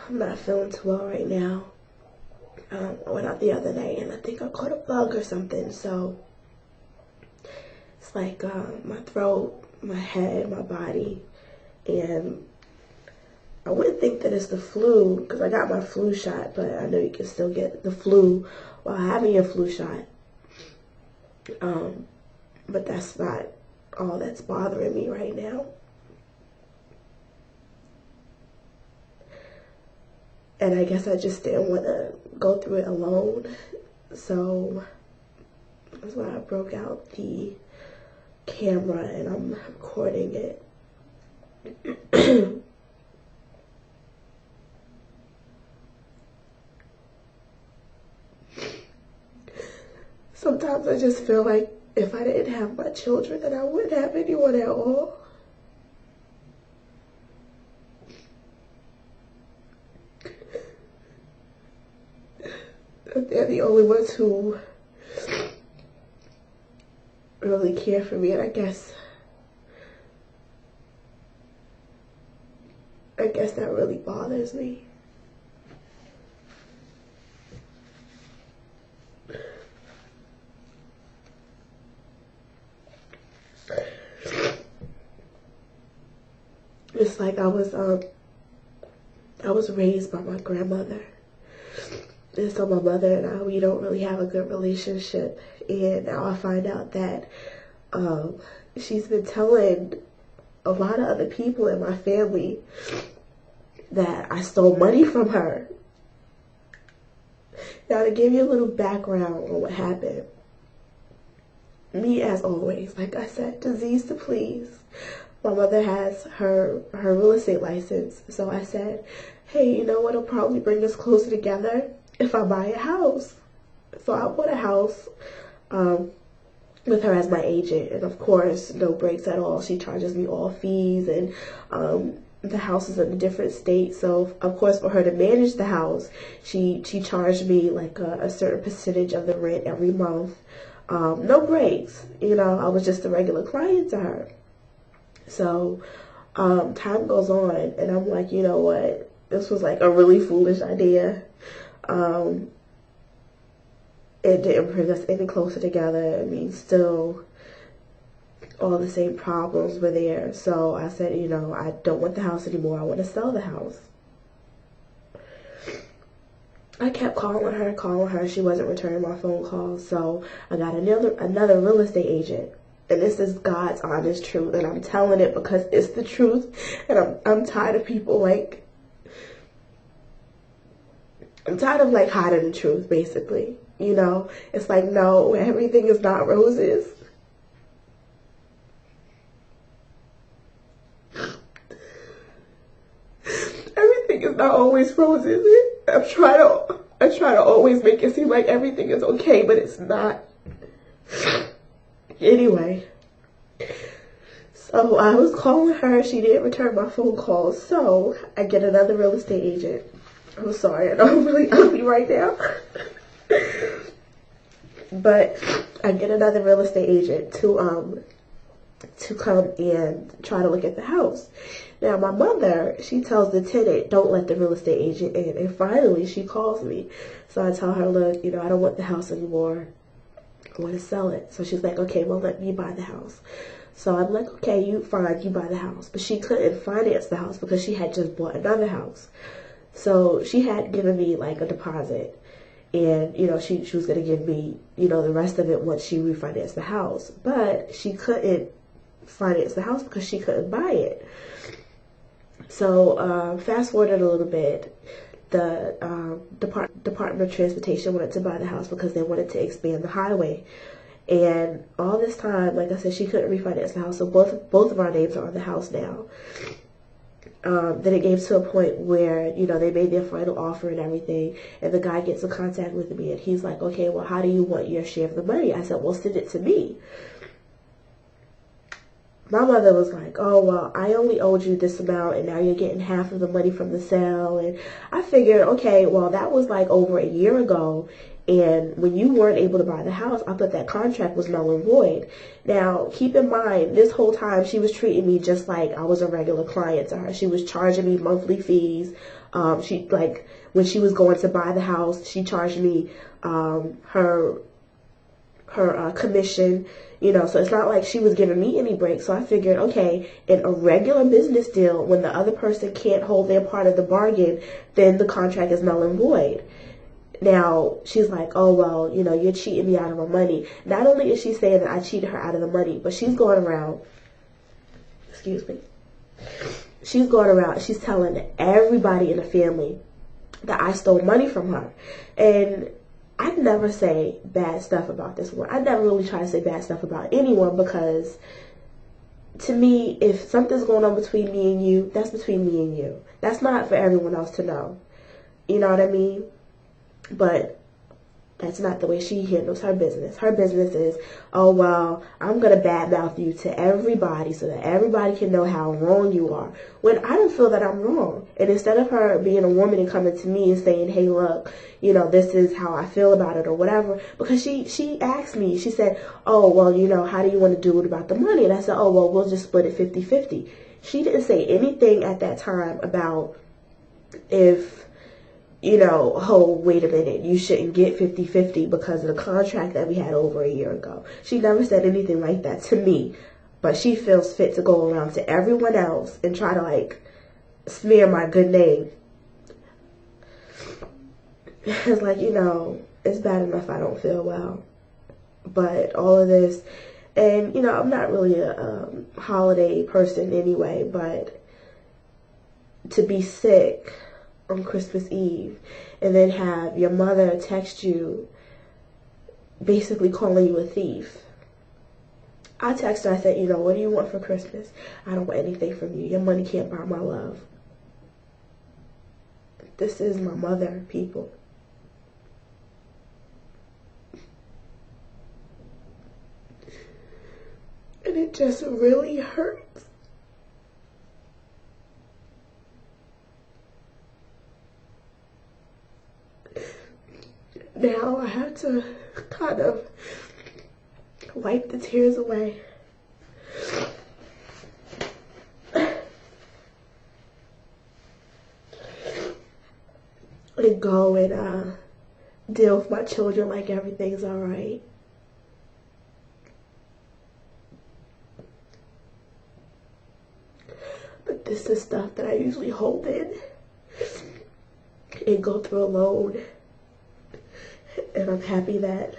I'm not feeling too well right now. I went out the other night and I think I caught a bug or something. So it's like my throat, my head, my body. And I wouldn't think that it's the flu because I got my flu shot, but I know you can still get the flu while having your flu shot. But that's not all that's bothering me right now. And I guess I just didn't want to go through it alone. So that's why I broke out the camera and I'm recording it. Sometimes I just feel like if I didn't have my children, then I wouldn't have anyone at all. They're the only ones who really care for me, and I guess that really bothers me. It's like I was raised by my grandmother. And so my mother and I, we don't really have a good relationship. And now I find out that she's been telling a lot of other people in my family that I stole money from her. Now, to give you a little background on what happened. Me, as always, like I said, disease to please. My mother has her real estate license. So I said, hey, you know what, it'll probably bring us closer together if I buy a house. So I bought a house with her as my agent. And of course, no breaks at all. She charges me all fees, and the house is in a different state. So of course, for her to manage the house, she charged me like a certain percentage of the rent every month. No breaks. You know, I was just a regular client to her. So time goes on and I'm like, you know what? This was like a really foolish idea. It didn't bring us any closer together. I mean, still all the same problems were there. So I said, you know, I don't want the house anymore. I want to sell the house. I kept calling her. She wasn't returning my phone calls. So I got another real estate agent. And this is God's honest truth. And I'm telling it because it's the truth. And I'm tired of people like, I'm tired of like hiding the truth, basically. You know, it's like, no, everything is not roses. Everything is not always roses. I try to always make it seem like everything is okay, but it's not. Anyway, so I was calling her. She didn't return my phone calls. So I get another real estate agent. I'm sorry, I know I'm really ugly right now. But I get another real estate agent to come and try to look at the house. Now my mother, she tells the tenant, don't let the real estate agent in. And finally she calls me. So I tell her, look, you know, I don't want the house anymore. I want to sell it. So she's like, okay, well, let me buy the house. So I'm like, okay, you buy the house. But she couldn't finance the house because she had just bought another house. So she had given me like a deposit, and, you know, she was going to give me, you know, the rest of it once she refinanced the house. But she couldn't finance the house because she couldn't buy it. So fast forwarded a little bit. The Department of Transportation wanted to buy the house because they wanted to expand the highway. And all this time, like I said, she couldn't refinance the house. So both of our names are on the house now. Then it came to a point where, you know, they made their final offer and everything. And the guy gets in contact with me and he's like, okay, well, how do you want your share of the money? I said, well, send it to me. My mother was like, oh, well, I only owed you this amount and now you're getting half of the money from the sale. And I figured, okay, well, that was like over a year ago. And when you weren't able to buy the house, I thought that contract was null and void. Now, keep in mind, this whole time she was treating me just like I was a regular client to her. She was charging me monthly fees. She, like, when she was going to buy the house, she charged me her commission, you know, so it's not like she was giving me any breaks. So I figured, okay, in a regular business deal, when the other person can't hold their part of the bargain, then the contract is null and void. Now, she's like, oh, well, you know, you're cheating me out of my money. Not only is she saying that I cheated her out of the money, but she's going around, excuse me, she's going around, she's telling everybody in the family that I stole money from her. And I never say bad stuff about this one. I never really try to say bad stuff about anyone, because to me, if something's going on between me and you, that's between me and you. That's not for everyone else to know. You know what I mean? But that's not the way she handles her business. Her business is, oh, well, I'm going to badmouth you to everybody so that everybody can know how wrong you are. When I don't feel that I'm wrong. And instead of her being a woman and coming to me and saying, hey, look, you know, this is how I feel about it or whatever. Because she asked me, she said, oh, well, you know, how do you want to do it about the money? And I said, oh, well, we'll just split it 50-50. She didn't say anything at that time about if, you know, oh, wait a minute, you shouldn't get 50-50 because of the contract that we had over a year ago. She never said anything like that to me, but she feels fit to go around to everyone else and try to, like, smear my good name. It's like, you know, it's bad enough I don't feel well, but all of this, and, you know, I'm not really a holiday person anyway, but to be sick on Christmas Eve and then have your mother text you basically calling you a thief. I texted her, I said, you know, what do you want for Christmas? I don't want anything from you. Your money can't buy my love. This is my mother, people. And it just really hurts. Now I have to kind of wipe the tears away. And go and deal with my children like everything's alright. But this is stuff that I usually hold in and go through alone. And I'm happy that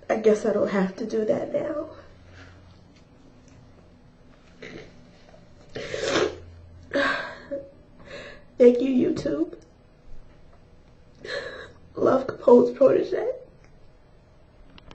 I guess I don't have to do that now. Thank you, YouTube. Love Capone's protege.